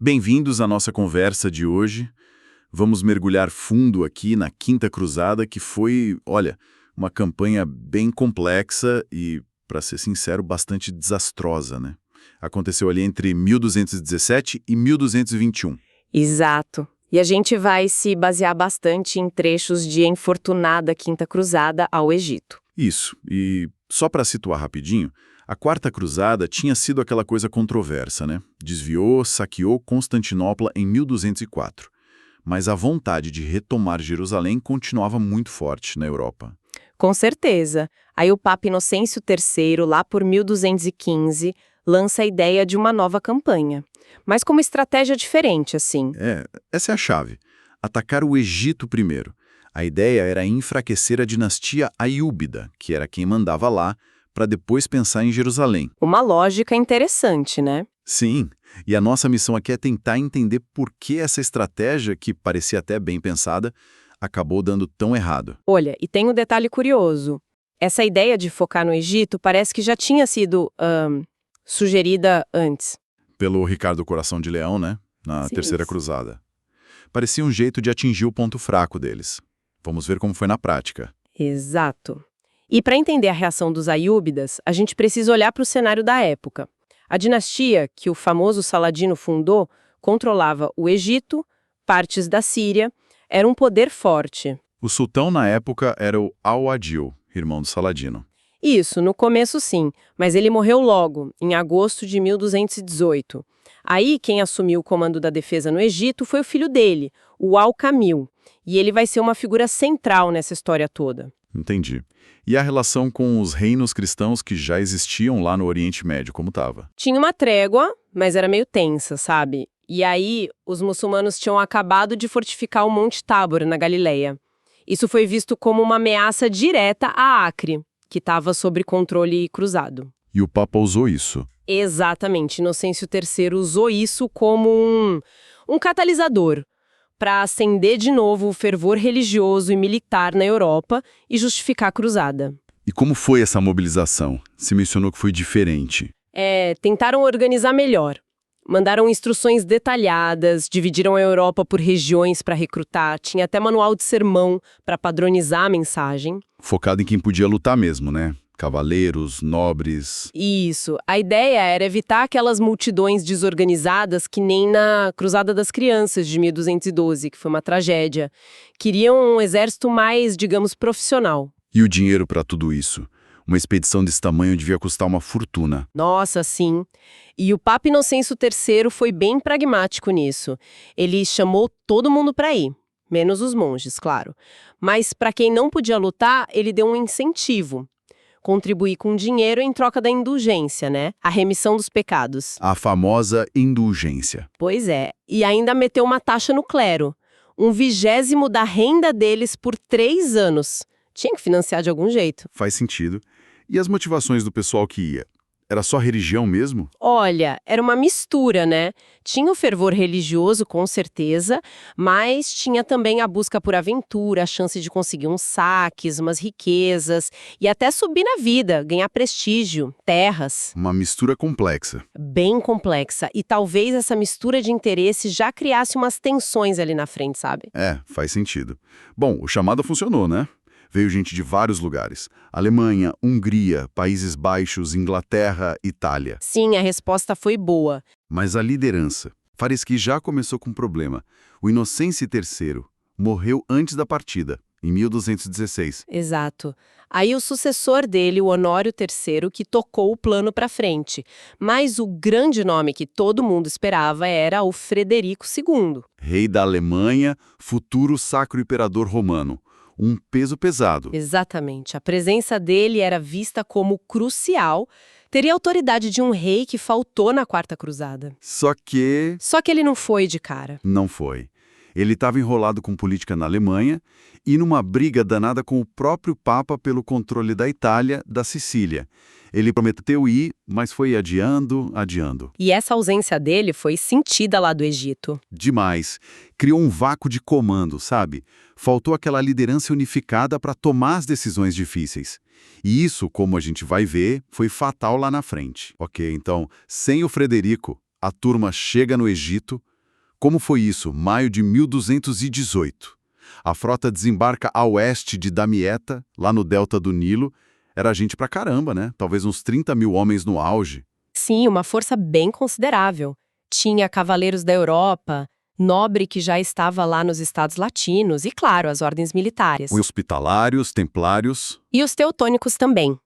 Bem-vindos à nossa conversa de hoje. Vamos mergulhar fundo aqui na Quinta Cruzada, que foi, olha, uma campanha bem complexa e, para ser sincero, bastante desastrosa, né? Aconteceu ali entre 1217 e 1221. Exato. E a gente vai se basear bastante em trechos de A Infortunada Quinta Cruzada ao Egito. Isso, e só para situar rapidinho, a Quarta Cruzada tinha sido aquela coisa controversa, né? Desviou, saqueou Constantinopla em 1204. Mas a vontade de retomar Jerusalém continuava muito forte na Europa. Com certeza. Aí o Papa Inocêncio III, lá por 1215, lança a ideia de uma nova campanha. Mas com uma estratégia diferente, assim. Essa é a chave. Atacar o Egito primeiro. A ideia era enfraquecer a dinastia Aiúbida, que era quem mandava lá, para depois pensar em Jerusalém. Uma lógica interessante, né? Sim, e a nossa missão aqui é tentar entender por que essa estratégia, que parecia até bem pensada, acabou dando tão errado. Olha, e tem um detalhe curioso. Essa ideia de focar no Egito parece que já tinha sido sugerida antes. Pelo Ricardo Coração de Leão, né? Na Sim. Terceira Cruzada. Parecia um jeito de atingir o ponto fraco deles. Vamos ver como foi na prática. Exato. E para entender a reação dos Aiúbidas, a gente precisa olhar para o cenário da época. A dinastia que o famoso Saladino fundou controlava o Egito, partes da Síria, era um poder forte. O sultão na época era o Al-Adil, irmão do Saladino. Isso, no começo sim, mas ele morreu logo, em agosto de 1218. Aí quem assumiu o comando da defesa no Egito foi o filho dele, o Al-Kamil, e ele vai ser uma figura central nessa história toda. Entendi. E a relação com os reinos cristãos que já existiam lá no Oriente Médio, como estava? Tinha uma trégua, mas era meio tensa, sabe? E aí, os muçulmanos tinham acabado de fortificar o Monte Tabor, na Galileia. Isso foi visto como uma ameaça direta a Acre, que estava sob controle cruzado. E o Papa usou isso. Exatamente. Inocêncio III usou isso como um catalisador para acender de novo o fervor religioso e militar na Europa e justificar a cruzada. E como foi essa mobilização? Se mencionou que foi diferente. Tentaram organizar melhor. Mandaram instruções detalhadas, dividiram a Europa por regiões para recrutar, tinha até manual de sermão para padronizar a mensagem. Focado em quem podia lutar mesmo, né? Cavaleiros, nobres... Isso. A ideia era evitar aquelas multidões desorganizadas que nem na Cruzada das Crianças de 1212, que foi uma tragédia. Queriam um exército mais, digamos, profissional. E o dinheiro para tudo isso? Uma expedição desse tamanho devia custar uma fortuna. Nossa, sim. E o Papa Inocêncio III foi bem pragmático nisso. Ele chamou todo mundo para ir, menos os monges, claro. Mas para quem não podia lutar, ele deu um incentivo. Contribuir com dinheiro em troca da indulgência, né? A remissão dos pecados. A famosa indulgência. Pois é. E ainda meteu uma taxa no clero. 1/20 da renda deles por 3 anos. Tinha que financiar de algum jeito. Faz sentido. E as motivações do pessoal que ia? Era só religião mesmo? Olha, era uma mistura, né? Tinha o fervor religioso, com certeza, mas tinha também a busca por aventura, a chance de conseguir uns saques, umas riquezas e até subir na vida, ganhar prestígio, terras. Uma mistura complexa. Bem complexa. E talvez essa mistura de interesses já criasse umas tensões ali na frente, sabe? Faz sentido. Bom, o chamado funcionou, né? Veio gente de vários lugares. Alemanha, Hungria, Países Baixos, Inglaterra, Itália. Sim, a resposta foi boa. Mas a liderança. Fareschi já começou com um problema. O Inocêncio III morreu antes da partida, em 1216. Exato. Aí o sucessor dele, o Honório III, que tocou o plano para frente. Mas o grande nome que todo mundo esperava era o Frederico II. Rei da Alemanha, futuro Sacro Imperador Romano. Um peso pesado. Exatamente. A presença dele era vista como crucial. Teria a autoridade de um rei que faltou na Quarta Cruzada. Só que ele não foi de cara. não foi. Ele estava enrolado com política na Alemanha e numa briga danada com o próprio Papa pelo controle da Itália, da Sicília. Ele prometeu ir, mas foi adiando. E essa ausência dele foi sentida lá do Egito. Demais. Criou um vácuo de comando, sabe? Faltou aquela liderança unificada para tomar as decisões difíceis. E isso, como a gente vai ver, foi fatal lá na frente. Ok, então, sem o Frederico, a turma chega no Egito, Como foi isso? Maio de 1218. A frota desembarca a oeste de Damietta, lá no delta do Nilo. Era gente pra caramba, né? Talvez uns 30 mil homens no auge. Sim, uma força bem considerável. Tinha cavaleiros da Europa, nobre que já estava lá nos estados latinos e, claro, as ordens militares. Os hospitalários, templários. E os teutônicos também.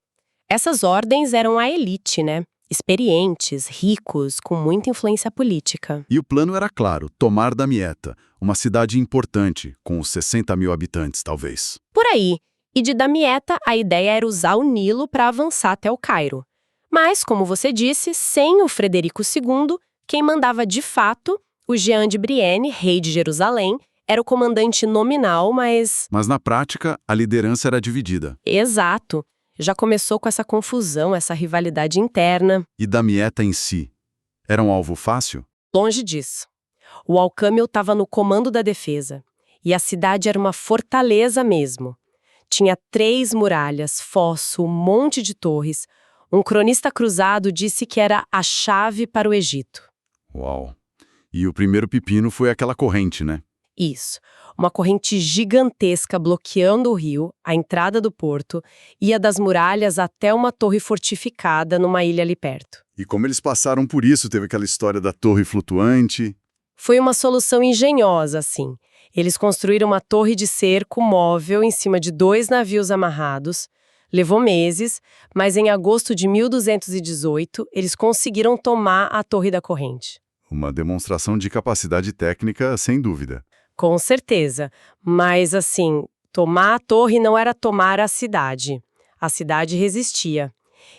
Essas ordens eram a elite, né? Experientes, ricos, com muita influência política. E o plano era claro, tomar Damietta, uma cidade importante, com uns 60 mil habitantes, talvez. Por aí. E de Damietta, a ideia era usar o Nilo para avançar até o Cairo. Mas, como você disse, sem o Frederico II, quem mandava de fato, o Jean de Brienne, rei de Jerusalém, era o comandante nominal, mas... Mas na prática, a liderança era dividida. Exato. Já começou com essa confusão, essa rivalidade interna. E Damietta em si? Era um alvo fácil? Longe disso. O Alcâmil estava no comando da defesa. E a cidade era uma fortaleza mesmo. Tinha 3 muralhas, fosso, um monte de torres. Um cronista cruzado disse que era a chave para o Egito. Uau! E o primeiro pepino foi aquela corrente, né? Isso. Uma corrente gigantesca bloqueando o rio, a entrada do porto, ia das muralhas até uma torre fortificada numa ilha ali perto. E como eles passaram por isso, teve aquela história da torre flutuante. Foi uma solução engenhosa, assim. Eles construíram uma torre de cerco móvel em cima de 2 navios amarrados. Levou meses, mas em agosto de 1218, eles conseguiram tomar a Torre da Corrente. Uma demonstração de capacidade técnica, sem dúvida. Com certeza. Mas, assim, tomar a torre não era tomar a cidade. A cidade resistia.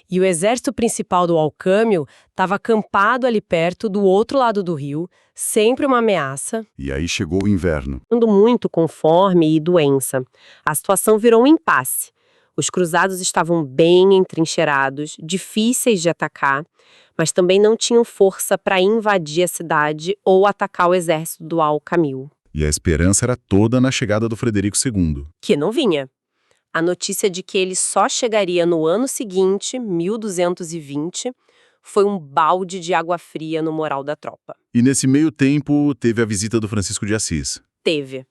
E o exército principal do Alcâmil estava acampado ali perto, do outro lado do rio, sempre uma ameaça. E aí chegou o inverno. Ando muito com fome e doença. A situação virou um impasse. Os cruzados estavam bem entrincheirados, difíceis de atacar, mas também não tinham força para invadir a cidade ou atacar o exército do Al-Kamil. E a esperança era toda na chegada do Frederico II. Que não vinha. A notícia de que ele só chegaria no ano seguinte, 1220, foi um balde de água fria no moral da tropa. E nesse meio tempo, teve a visita do Francisco de Assis. Teve.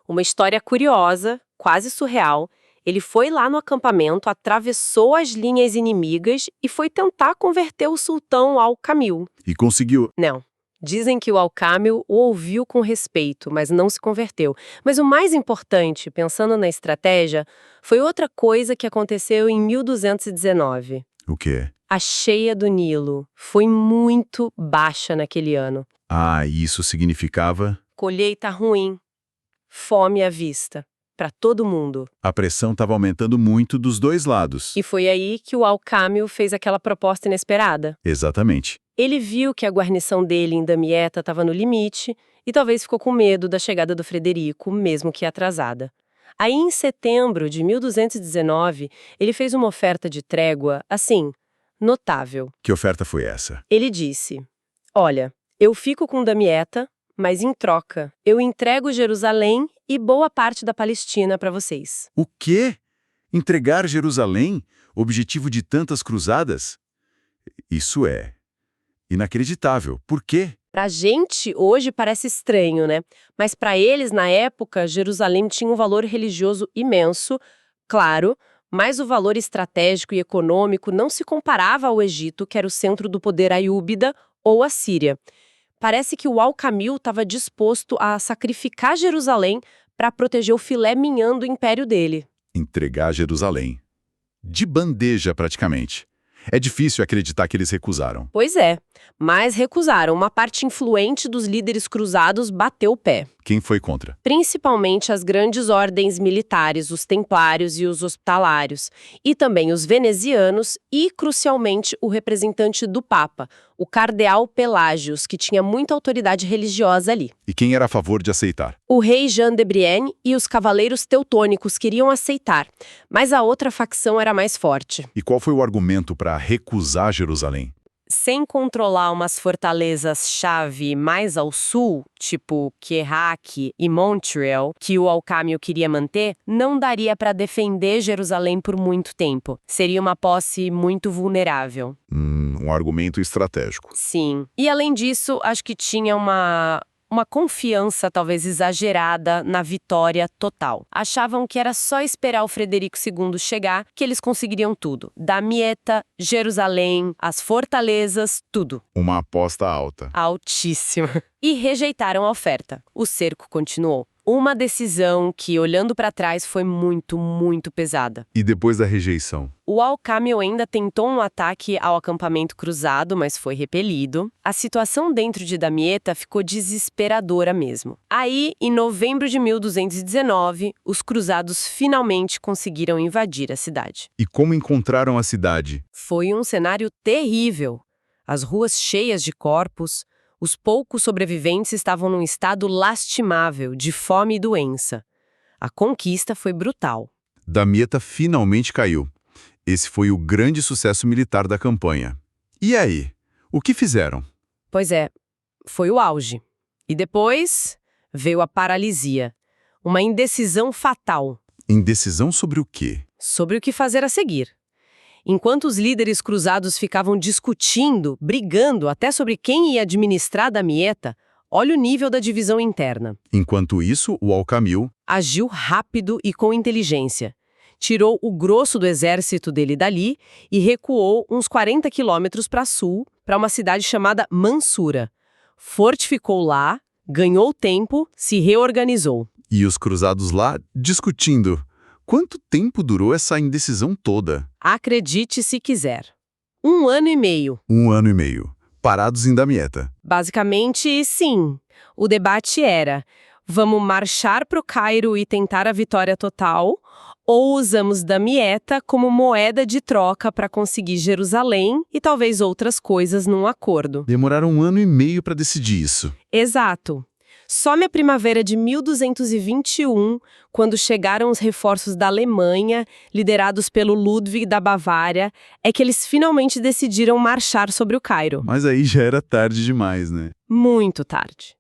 Uma história curiosa, quase surreal. Ele foi lá no acampamento, atravessou as linhas inimigas e foi tentar converter o sultão Al-Kamil. E conseguiu. Não. Dizem que o Al-Kamil o ouviu com respeito, mas não se converteu. Mas o mais importante, pensando na estratégia, foi outra coisa que aconteceu em 1219. O quê? A cheia do Nilo foi muito baixa naquele ano. Ah, isso significava? Colheita ruim, fome à vista, para todo mundo. A pressão estava aumentando muito dos dois lados. E foi aí que o Al-Kamil fez aquela proposta inesperada. Exatamente. Ele viu que a guarnição dele em Damietta estava no limite e talvez ficou com medo da chegada do Frederico, mesmo que atrasada. Aí, em setembro de 1219, ele fez uma oferta de trégua, assim, notável. Que oferta foi essa? Ele disse: "Olha, eu fico com Damietta, mas em troca, eu entrego Jerusalém e boa parte da Palestina para vocês." O quê? Entregar Jerusalém? Objetivo de tantas cruzadas? Isso é inacreditável. Por quê? Pra gente, hoje parece estranho, né? Mas para eles, na época, Jerusalém tinha um valor religioso imenso, claro, mas o valor estratégico e econômico não se comparava ao Egito, que era o centro do poder aiúbida, ou à Síria. Parece que o Al-Kamil estava disposto a sacrificar Jerusalém para proteger o filé mignon do império dele. Entregar Jerusalém. De bandeja, praticamente. É difícil acreditar que eles recusaram. Pois é, mas recusaram. Uma parte influente dos líderes cruzados bateu o pé. Quem foi contra? Principalmente as grandes ordens militares, os templários e os hospitalários, e também os venezianos e, crucialmente, o representante do Papa, o cardeal Pelágios, que tinha muita autoridade religiosa ali. E quem era a favor de aceitar? O rei Jean de Brienne e os cavaleiros teutônicos queriam aceitar, mas a outra facção era mais forte. E qual foi o argumento para recusar Jerusalém? Sem controlar umas fortalezas-chave mais ao sul, tipo Kerak e Montreal, que o Al-Kamil queria manter, não daria para defender Jerusalém por muito tempo. Seria uma posse muito vulnerável. Um argumento estratégico. Sim. E além disso, acho que tinha uma uma confiança talvez exagerada na vitória total. Achavam que era só esperar o Frederico II chegar que eles conseguiriam tudo. Damieta, Jerusalém, as fortalezas, tudo. Uma aposta alta. Altíssima. E rejeitaram a oferta. O cerco continuou. Uma decisão que, olhando para trás, foi muito, muito pesada. E depois da rejeição? O Al-Kamil ainda tentou um ataque ao acampamento cruzado, mas foi repelido. A situação dentro de Damieta ficou desesperadora mesmo. Aí, em novembro de 1219, os cruzados finalmente conseguiram invadir a cidade. E como encontraram a cidade? Foi um cenário terrível. As ruas cheias de corpos. Os poucos sobreviventes estavam num estado lastimável, de fome e doença. A conquista foi brutal. Damieta finalmente caiu. Esse foi o grande sucesso militar da campanha. E aí? O que fizeram? Pois é, foi o auge. E depois veio a paralisia. Uma indecisão fatal. Indecisão sobre o quê? Sobre o que fazer a seguir. Enquanto os líderes cruzados ficavam discutindo, brigando até sobre quem ia administrar Damieta, olha o nível da divisão interna. Enquanto isso, o Al-Kamil Agiu rápido e com inteligência. Tirou o grosso do exército dele dali e recuou uns 40 quilômetros para sul, para uma cidade chamada Mansura. Fortificou lá, ganhou tempo, se reorganizou. e os cruzados lá discutindo. Quanto tempo durou essa indecisão toda? Acredite se quiser. 1 ano e meio. 1 ano e meio. Parados em Damieta. Basicamente, sim. O debate era: vamos marchar para o Cairo e tentar a vitória total, ou usamos Damieta como moeda de troca para conseguir Jerusalém e talvez outras coisas num acordo? Demoraram 1 ano e meio para decidir isso. Exato. Só na primavera de 1221, quando chegaram os reforços da Alemanha, liderados pelo Ludwig da Bavária, é que eles finalmente decidiram marchar sobre o Cairo. Mas aí já era tarde demais, né? Muito tarde.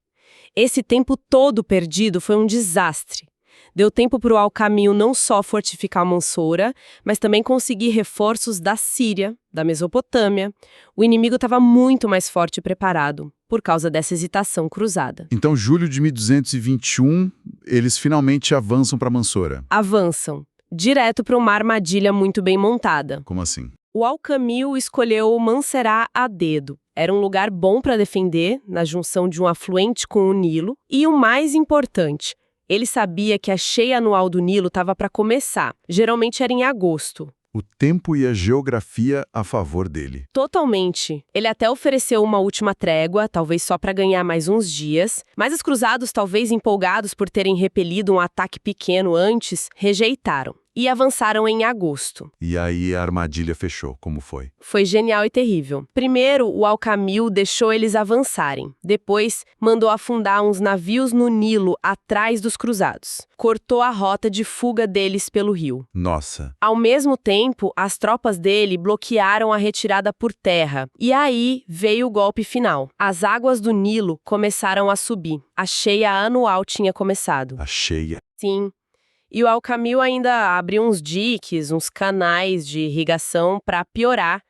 Esse tempo todo perdido foi um desastre. Deu tempo para o Al-Kamil não só fortificar Mansoura, mas também conseguir reforços da Síria, da Mesopotâmia. O inimigo estava muito mais forte e preparado, por causa dessa hesitação cruzada. Então, julho de 1221, eles finalmente avançam para Mansoura. Avançam, direto para uma armadilha muito bem montada. Como assim? O Al-Kamil escolheu Manserá a dedo. Era um lugar bom para defender, na junção de um afluente com o Nilo. E o mais importante, ele sabia que a cheia anual do Nilo estava para começar. Geralmente era em agosto. O tempo e a geografia a favor dele. Totalmente. Ele até ofereceu uma última trégua, talvez só para ganhar mais uns dias, mas os cruzados, talvez empolgados por terem repelido um ataque pequeno antes, rejeitaram. E avançaram em agosto. E aí a armadilha fechou, como foi? Foi genial e terrível. Primeiro, o Al-Kamil deixou eles avançarem. Depois, mandou afundar uns navios no Nilo atrás dos cruzados. Cortou a rota de fuga deles pelo rio. Nossa. Ao mesmo tempo, as tropas dele bloquearam a retirada por terra. E aí veio o golpe final. As águas do Nilo começaram a subir. A cheia anual tinha começado. A cheia. Sim. E o Al-Kamil ainda abriu uns diques, uns canais de irrigação para piorar.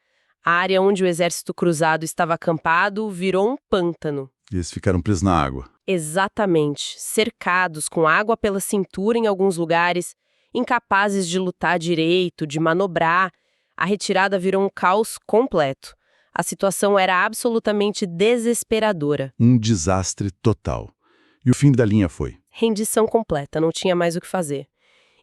A área onde o exército cruzado estava acampado virou um pântano. E eles ficaram presos na água. Exatamente, cercados com água pela cintura em alguns lugares, incapazes de lutar direito, de manobrar. A retirada virou um caos completo. A situação era absolutamente desesperadora. Um desastre total. E o fim da linha foi? Rendição completa, não tinha mais o que fazer.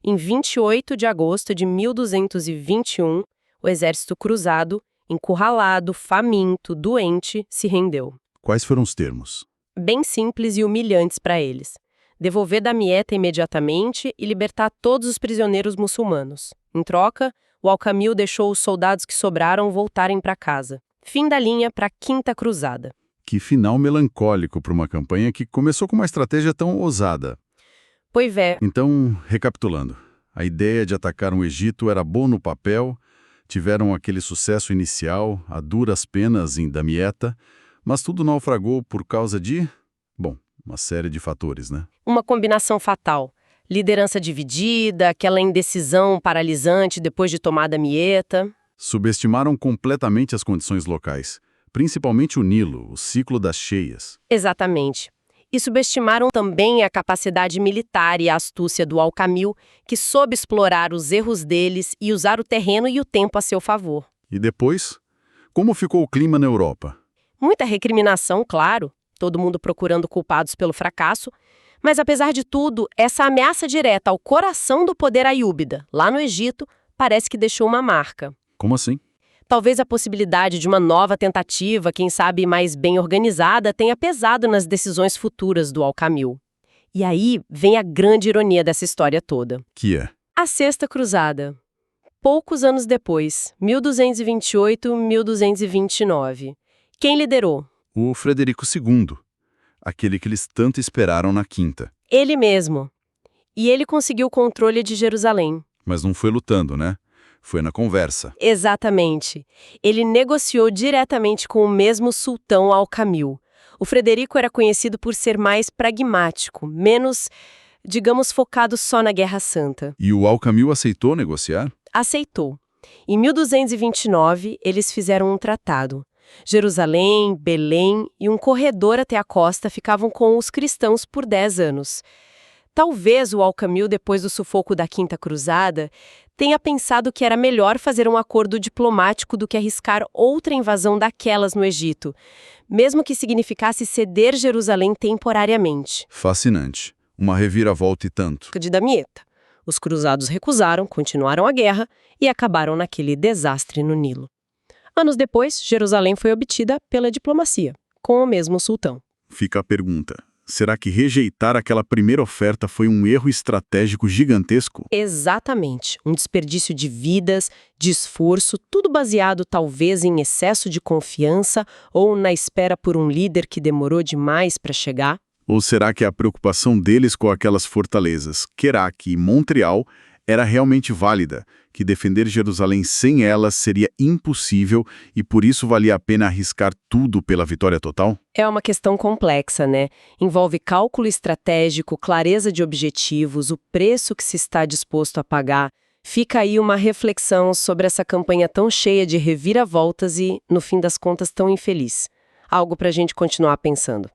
Em 28 de agosto de 1221, o exército cruzado, encurralado, faminto, doente, se rendeu. Quais foram os termos? Bem simples e humilhantes para eles. Devolver Damieta imediatamente e libertar todos os prisioneiros muçulmanos. Em troca, o Al-Kamil deixou os soldados que sobraram voltarem para casa. Fim da linha para a Quinta Cruzada. Que final melancólico para uma campanha que começou com uma estratégia tão ousada. Pois é. Então, recapitulando, a ideia de atacar o Egito era boa no papel, tiveram aquele sucesso inicial, a duras penas em Damieta, mas tudo naufragou por causa de, uma série de fatores, né? Uma combinação fatal. Liderança dividida, aquela indecisão paralisante depois de tomar Damieta. Subestimaram completamente as condições locais, principalmente o Nilo, o ciclo das cheias. Exatamente. E subestimaram também a capacidade militar e a astúcia do Al-Kamil, que soube explorar os erros deles e usar o terreno e o tempo a seu favor. E depois? Como ficou o clima na Europa? Muita recriminação, claro, todo mundo procurando culpados pelo fracasso, mas apesar de tudo, essa ameaça direta ao coração do poder aiúbida, lá no Egito, parece que deixou uma marca. Como assim? Talvez a possibilidade de uma nova tentativa, quem sabe mais bem organizada, tenha pesado nas decisões futuras do Al-Kamil. E aí vem a grande ironia dessa história toda. Que é? A Sexta Cruzada. Poucos anos depois, 1228-1229. Quem liderou? O Frederico II, aquele que eles tanto esperaram na Quinta. Ele mesmo. E ele conseguiu o controle de Jerusalém. Mas não foi lutando, né? Foi na conversa. Exatamente. Ele negociou diretamente com o mesmo sultão Al-Kamil. O Frederico era conhecido por ser mais pragmático, menos, digamos, focado só na Guerra Santa. E o Al-Kamil aceitou negociar? Aceitou. Em 1229, eles fizeram um tratado. Jerusalém, Belém e um corredor até a costa ficavam com os cristãos por 10 anos. Talvez o Al-Kamil, depois do sufoco da Quinta Cruzada, tenha pensado que era melhor fazer um acordo diplomático do que arriscar outra invasão daquelas no Egito, mesmo que significasse ceder Jerusalém temporariamente. Fascinante. Uma reviravolta e tanto. De Damieta. Os cruzados recusaram, continuaram a guerra e acabaram naquele desastre no Nilo. Anos depois, Jerusalém foi obtida pela diplomacia, com o mesmo sultão. Fica a pergunta. Será que rejeitar aquela primeira oferta foi um erro estratégico gigantesco? Exatamente. Um desperdício de vidas, de esforço, tudo baseado talvez em excesso de confiança ou na espera por um líder que demorou demais para chegar? Ou será que a preocupação deles com aquelas fortalezas, Querak e Montreal, era realmente válida, que defender Jerusalém sem elas seria impossível e por isso valia a pena arriscar tudo pela vitória total? É uma questão complexa, né? Envolve cálculo estratégico, clareza de objetivos, o preço que se está disposto a pagar. Fica aí uma reflexão sobre essa campanha tão cheia de reviravoltas e, no fim das contas, tão infeliz. Algo para a gente continuar pensando.